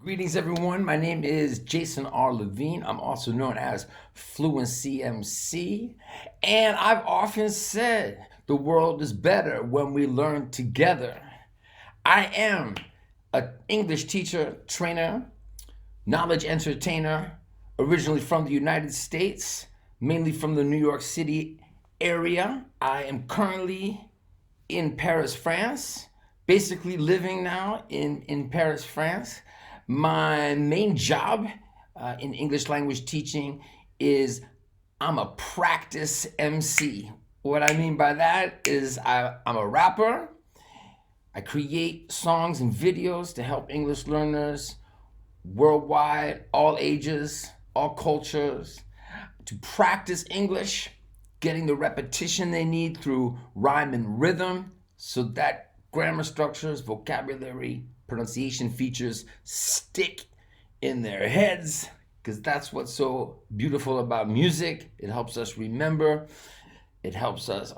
Greetings, everyone. My name is Jason R. Levine. I'm also known as Fluency MC. And I've often said the world is better when we learn together. I am an English teacher, trainer, knowledge entertainer, originally from the United States, mainly from the New York City area. I am currently in Paris, France, basically living now in Paris, France. My main job in English language teaching is I'm a practice MC. What I mean by that is I'm a rapper. I create songs and videos to help English learners worldwide, all ages, all cultures, to practice English, getting the repetition they need through rhyme and rhythm so that grammar structures, vocabulary, pronunciation features stick in their heads, because that's what's so beautiful about music. It helps us remember, it helps us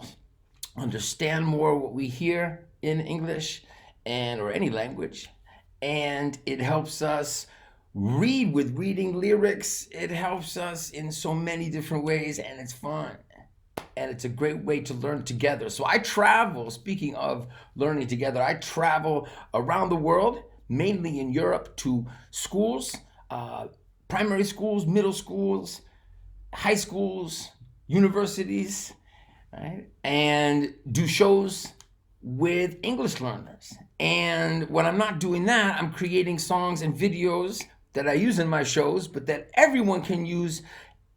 understand more what we hear in English and or any language, and it helps us read with reading lyrics. It helps us in so many different ways, and it's fun. And it's a great way to learn together. So I travel, speaking of learning together, I travel around the world, mainly in Europe, to schools, primary schools, middle schools, high schools, universities, right? And do shows with English learners. And when I'm not doing that, I'm creating songs and videos that I use in my shows, but that everyone can use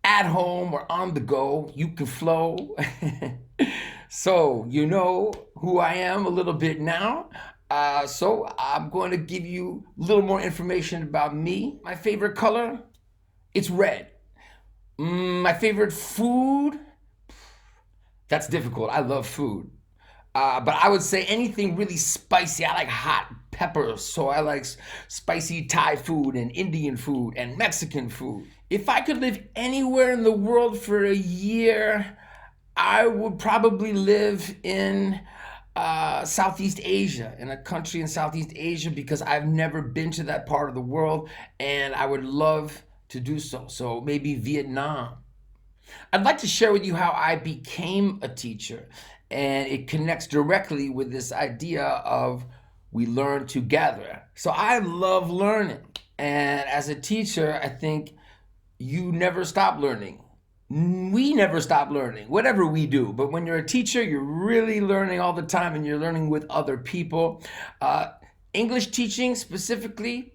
at home or on the go. You can flow. So you know who I am a little bit now. So I'm going to give you a little more information about me. My favorite color, it's red. My favorite food, that's difficult. I love food. But I would say anything really spicy. I like hot peppers, so I like spicy Thai food and Indian food and Mexican food. If I could live anywhere in the world for a year, I would probably live in Southeast Asia, in a country in Southeast Asia, because I've never been to that part of the world and I would love to do so. So maybe Vietnam. I'd like to share with you how I became a teacher, and it connects directly with this idea of we learn together. So I love learning, and as a teacher, I think you never stop learning. We never stop learning, whatever we do. But when you're a teacher, you're really learning all the time, and you're learning with other people. English teaching specifically,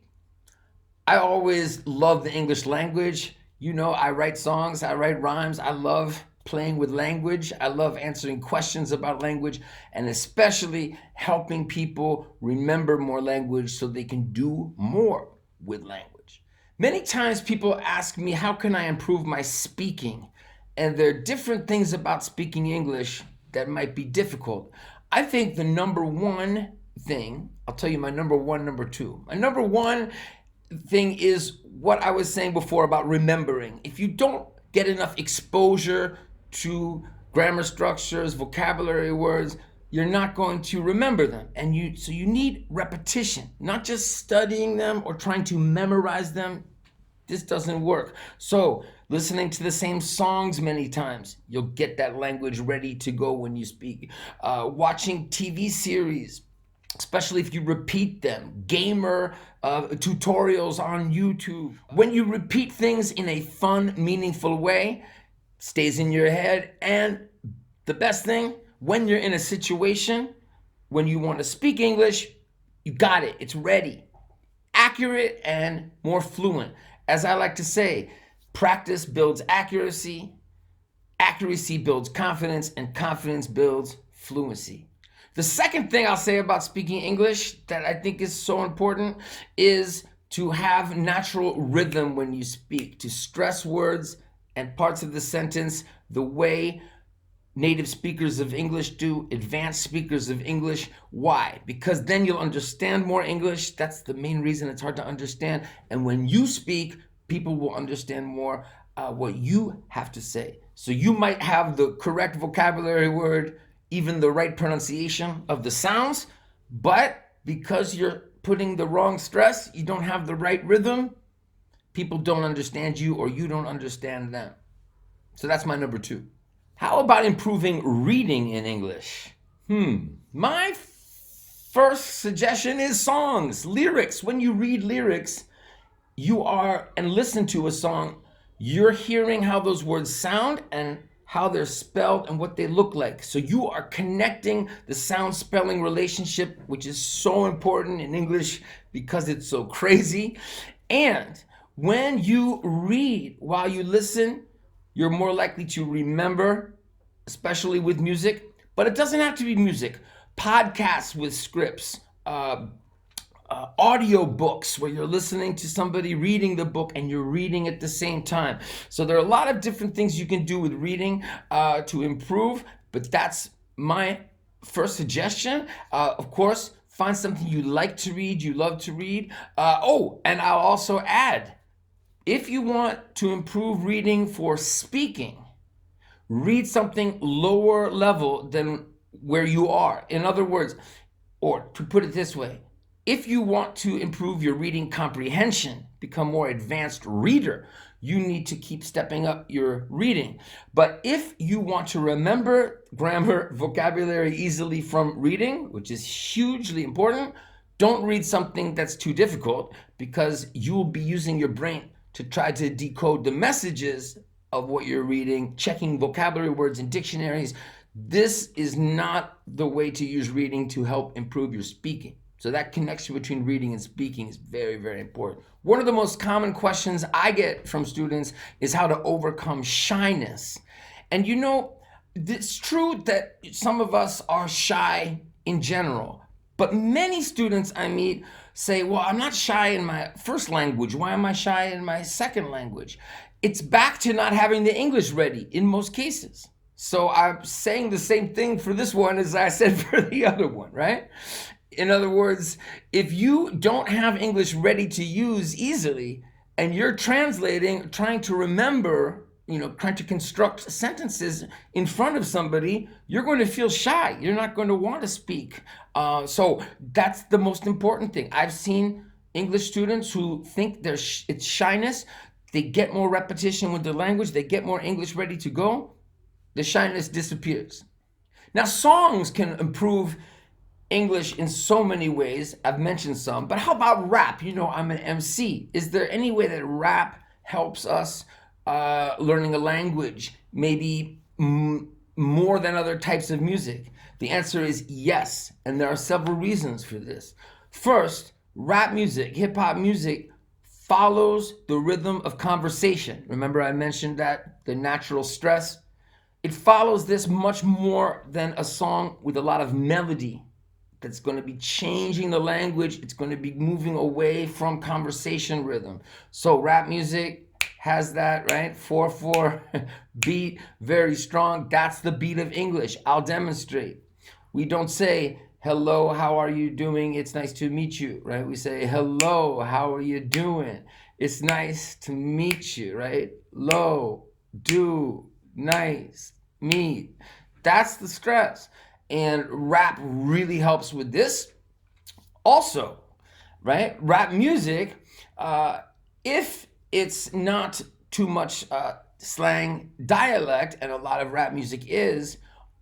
I always love the English language. You know, I write songs, I write rhymes. I love playing with language. I love answering questions about language, and especially helping people remember more language so they can do more with language. Many times people ask me, how can I improve my speaking? And there are different things about speaking English that might be difficult. I think the number one thing, I'll tell you my number one, number two. My number one thing is what I was saying before about remembering. If you don't get enough exposure to grammar structures, vocabulary words, you're not going to remember them. And so you need repetition, not just studying them or trying to memorize them. This doesn't work. So listening to the same songs many times, you'll get that language ready to go when you speak. Watching TV series, especially if you repeat them. Gamer tutorials on YouTube. When you repeat things in a fun, meaningful way, stays in your head. And the best thing, when you're in a situation, when you want to speak English, you got it. It's ready. Accurate and more fluent. As I like to say, practice builds accuracy, accuracy builds confidence, and confidence builds fluency. The second thing I'll say about speaking English that I think is so important is to have natural rhythm when you speak, to stress words and parts of the sentence the way native speakers of English do, advanced speakers of English. Why? Because then you'll understand more English. That's the main reason it's hard to understand. And when you speak, people will understand more what you have to say. So you might have the correct vocabulary word, even the right pronunciation of the sounds, but because you're putting the wrong stress, you don't have the right rhythm, people don't understand you or you don't understand them. So that's my number 2. How about improving reading in English? My first suggestion is songs, lyrics. When you read lyrics, and listen to a song, you're hearing how those words sound and how they're spelled and what they look like. So you are connecting the sound spelling relationship, which is so important in English because it's so crazy. And when you read while you listen, you're more likely to remember, especially with music. But it doesn't have to be music. Podcasts with scripts, audio books where you're listening to somebody reading the book and you're reading at the same time. So there are a lot of different things you can do with reading to improve, but that's my first suggestion. Of course, find something you like to read, you love to read. And I'll also add, if you want to improve reading for speaking, read something lower level than where you are. In other words, or to put it this way, if you want to improve your reading comprehension, become more advanced reader, you need to keep stepping up your reading. But if you want to remember grammar, vocabulary easily from reading, which is hugely important, don't read something that's too difficult because you will be using your brain to try to decode the messages of what you're reading, checking vocabulary words in dictionaries. This is not the way to use reading to help improve your speaking. So that connection between reading and speaking is very, very important. One of the most common questions I get from students is how to overcome shyness. And you know, it's true that some of us are shy in general, but many students I meet say, well, I'm not shy in my first language. Why am I shy in my second language? It's back to not having the English ready in most cases. So I'm saying the same thing for this one as I said for the other one, right? In other words, if you don't have English ready to use easily and you're translating, trying to remember, trying to construct sentences in front of somebody, you're going to feel shy. You're not going to want to speak. So that's the most important thing. I've seen English students who think it's shyness. They get more repetition with the language. They get more English ready to go. The shyness disappears. Now, songs can improve English in so many ways. I've mentioned some, but how about rap? I'm an MC. Is there any way that rap helps us learning a language, maybe more than other types of music? The answer is yes, and there are several reasons for this. First, rap music, hip hop music follows the rhythm of conversation. Remember I mentioned that, the natural stress? It follows this much more than a song with a lot of melody that's going to be changing the language. It's going to be moving away from conversation rhythm. So rap music has that, right? 4/4 beat, very strong. That's the beat of English. I'll demonstrate. We don't say, hello, how are you doing? It's nice to meet you, right? We say, hello, how are you doing? It's nice to meet you, right? Low, do, nice, meet. That's the stress. And rap really helps with this. Also, right, rap music, if it's not too much slang dialect, and a lot of rap music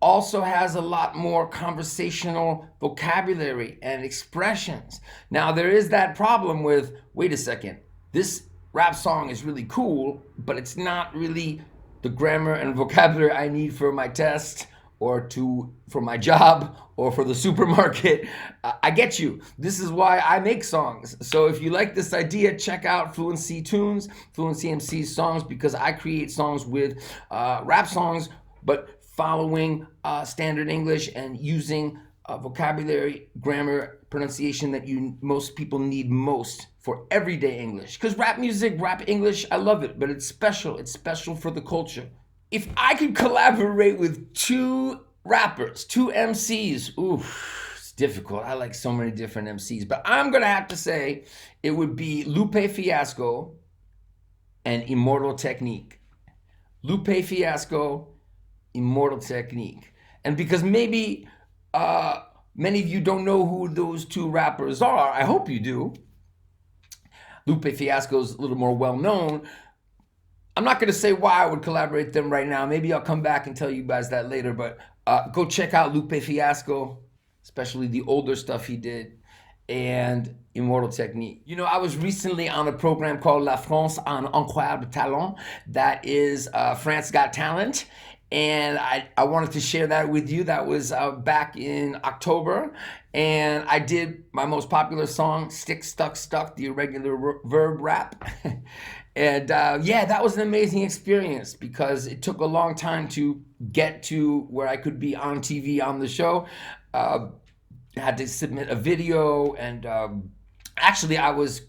also has a lot more conversational vocabulary and expressions. Now, there is that problem with, wait a second, this rap song is really cool, but it's not really the grammar and vocabulary I need for my test or for my job or for the supermarket. I get you. This is why I make songs. So if you like this idea, check out Fluency Tunes, Fluency MC's songs, because I create songs with rap songs, but following standard English and using vocabulary, grammar, pronunciation that most people need most for everyday English. Because rap music, rap English, I love it, but it's special. It's special for the culture. If I could collaborate with two rappers, two MCs, it's difficult. I like so many different MCs, but I'm gonna have to say it would be Lupe Fiasco and Immortal Technique. Lupe Fiasco, Immortal Technique. And because maybe Many of you don't know who those two rappers are. I hope you do. Lupe Fiasco's a little more well known. I'm not going to say why I would collaborate with them right now. Maybe I'll come back and tell you guys that later. But go check out Lupe Fiasco, especially the older stuff he did, and Immortal Technique. You know, I was recently on a program called La France en Incroyable Talent. That is France Got Talent. And I wanted to share that with you. That was back in October. And I did my most popular song, Stick, Stuck, Stuck, the irregular verb rap. And yeah, that was an amazing experience because it took a long time to get to where I could be on TV on the show. I had to submit a video, and actually I was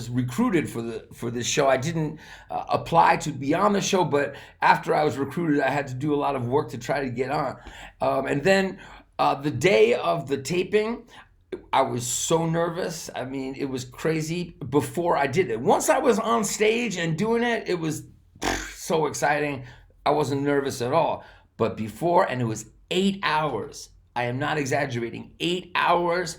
recruited for this show. I didn't apply to be on the show, but after I was recruited, I had to do a lot of work to try to get on. And then the day of the taping, I was so nervous. I mean, it was crazy before I did it. Once I was on stage and doing it, it was so exciting. I wasn't nervous at all. But before, and it was 8 hours. I am not exaggerating. 8 hours.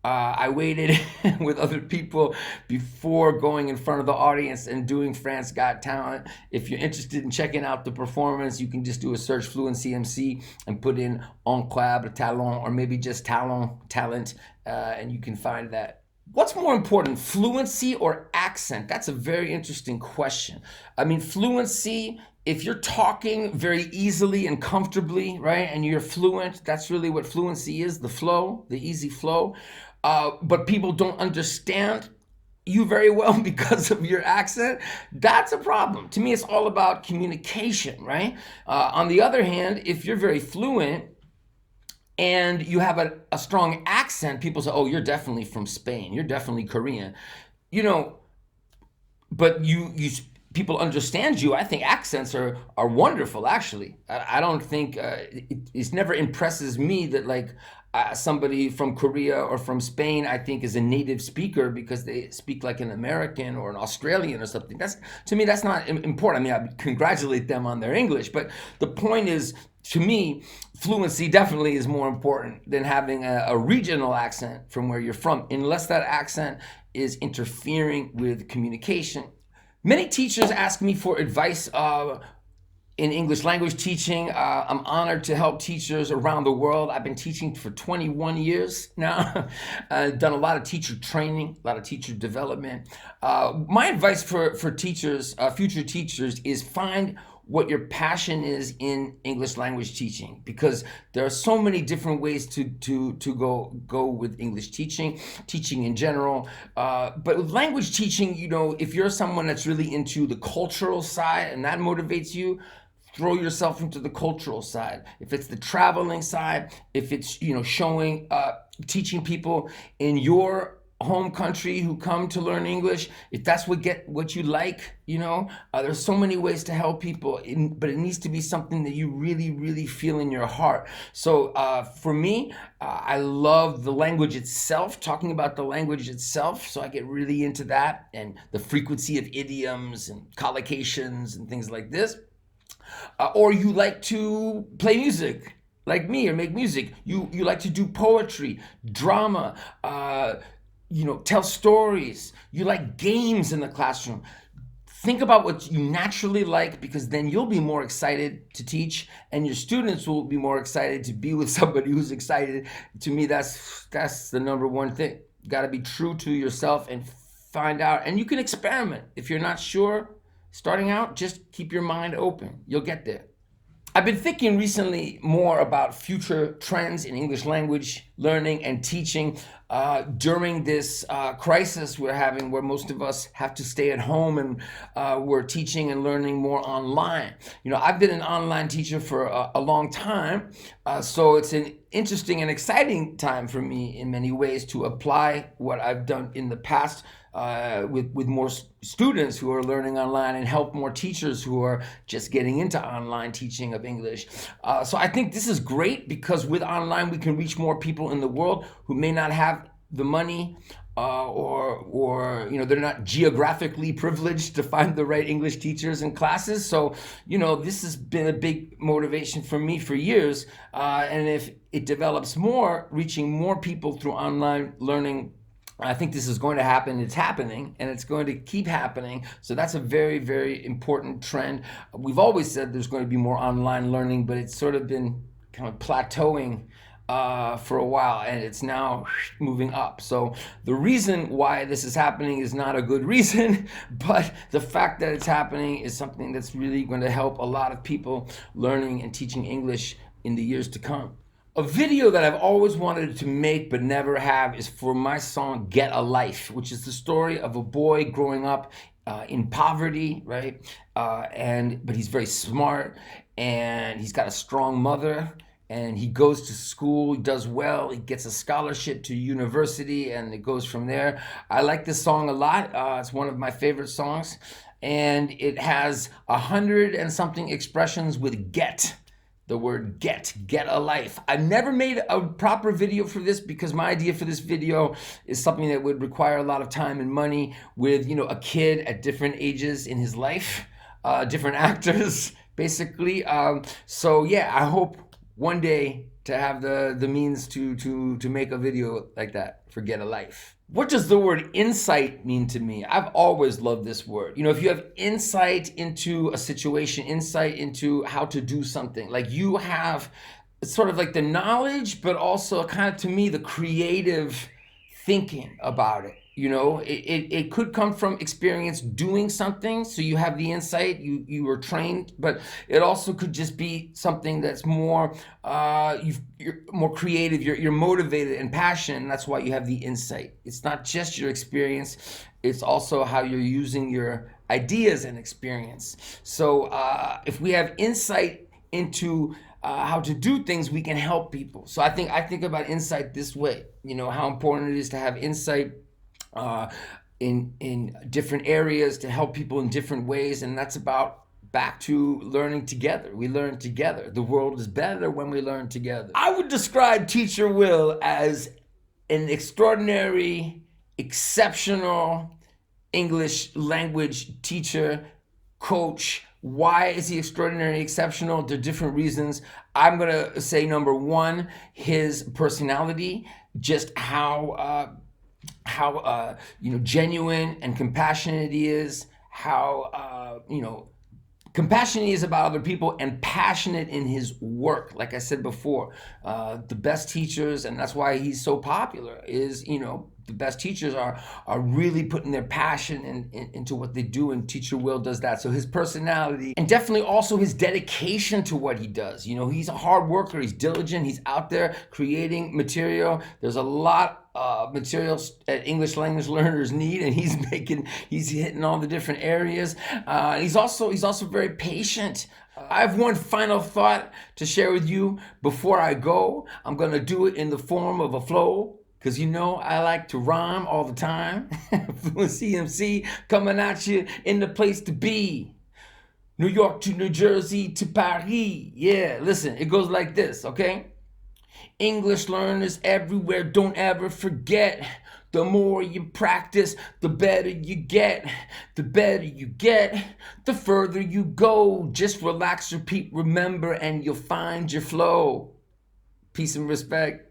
I waited with other people before going in front of the audience and doing France Got Talent. If you're interested in checking out the performance, you can just do a search Fluency MC and put in Incroyable Talent, or maybe just talent, and you can find that. What's more important, fluency or accent? That's a very interesting question. I mean, fluency, if you're talking very easily and comfortably, right, and you're fluent, that's really what fluency is, the flow, the easy flow. But people don't understand you very well because of your accent. That's a problem. To me, it's all about communication, right? On the other hand, if you're very fluent and you have a strong accent, people say, oh, you're definitely from Spain. You're definitely Korean. You know, but you people understand you. I think accents are wonderful, actually. I don't think, it never impresses me that like somebody from Korea or from Spain, I think, is a native speaker because they speak like an American or an Australian or something. That's, to me, that's not important. I mean, I congratulate them on their English, but the point is, to me, fluency definitely is more important than having a regional accent from where you're from, unless that accent is interfering with communication. Many teachers ask me for advice in English language teaching. I'm honored to help teachers around the world. I've been teaching for 21 years now. I've done a lot of teacher training, a lot of teacher development. My advice for teachers, future teachers, is find what your passion is in English language teaching, because there are so many different ways to go with English teaching in general. But with language teaching, you know, if you're someone that's really into the cultural side and that motivates you, throw yourself into the cultural side. If it's the traveling side, if it's, you know, showing, teaching people in your home country who come to learn English, if that's what you like, you know, there's so many ways to help people, but it needs to be something that you really, really feel in your heart. So for me, I love the language itself, talking about the language itself. So I get really into that and the frequency of idioms and collocations and things like this. Or you like to play music like me, or make music. You like to do poetry, drama, you know, tell stories. You like games in the classroom. Think about what you naturally like, because then you'll be more excited to teach and your students will be more excited to be with somebody who's excited. To me, that's the number one thing. You got to be true to yourself and find out. And you can experiment. If you're not sure starting out, just keep your mind open. You'll get there. I've been thinking recently more about future trends in English language learning and teaching during this crisis we're having, where most of us have to stay at home, and we're teaching and learning more online. You know, I've been an online teacher for a long time, so it's an interesting and exciting time for me in many ways to apply what I've done in the past with more students who are learning online, and help more teachers who are just getting into online teaching of English. So I think this is great, because with online we can reach more people in the world who may not have the money or they're not geographically privileged to find the right English teachers and classes. So this has been a big motivation for me for years, and if it develops more, reaching more people through online learning, I think this is going to happen. It's happening, and it's going to keep happening. So that's a very, very important trend. We've always said there's going to be more online learning, but it's sort of been kind of plateauing for a while, and it's now moving up. So the reason why this is happening is not a good reason, but the fact that it's happening is something that's really going to help a lot of people learning and teaching English in the years to come. A video that I've always wanted to make but never have is for my song Get a Life, which is the story of a boy growing up in poverty, right? But he's very smart, and he's got a strong mother, and he goes to school, he does well, he gets a scholarship to university, and it goes from there. I like this song a lot. It's one of my favorite songs, and it has 100 and something expressions with get. The word get a life. I've never made a proper video for this because my idea for this video is something that would require a lot of time and money with, a kid at different ages in his life, different actors, basically. So yeah, I hope one day to have the means to make a video like that for Get a Life. What does the word insight mean to me? I've always loved this word. If you have insight into a situation, insight into how to do something, like you have, it's sort of like the knowledge, but also kind of, to me, the creative thinking about it. It could come from experience doing something, so you have the insight, you were trained, but it also could just be something that's more, you're more creative, you're motivated and passionate, and that's why you have the insight. It's not just your experience, it's also how you're using your ideas and experience. So if we have insight into how to do things, we can help people. So I think about insight this way, how important it is to have insight in different areas to help people in different ways, and that's about back to learning together. We learn together. The world is better when we learn together. I would describe Teacher Will as an extraordinary, exceptional English language teacher, coach. Why is he extraordinary, exceptional? There are different reasons. I'm gonna say number one, his personality, just how genuine and compassionate he is, how compassionate he is about other people, and passionate in his work. Like I said before, the best teachers, and that's why he's so popular, is the best teachers are really putting their passion into what they do, and Teacher Will does that. So his personality, and definitely also his dedication to what he does. He's a hard worker, he's diligent, he's out there creating material. There's a lot of materials that English language learners need, and he's hitting all the different areas. He's also very patient. I have one final thought to share with you before I go. I'm gonna do it in the form of a flow, because I like to rhyme all the time. Fluency MC coming at you in the place to be. New York to New Jersey to Paris. Yeah, listen, it goes like this, okay? English learners everywhere, don't ever forget. The more you practice, the better you get. The better you get, the further you go. Just relax, repeat, remember, and you'll find your flow. Peace and respect.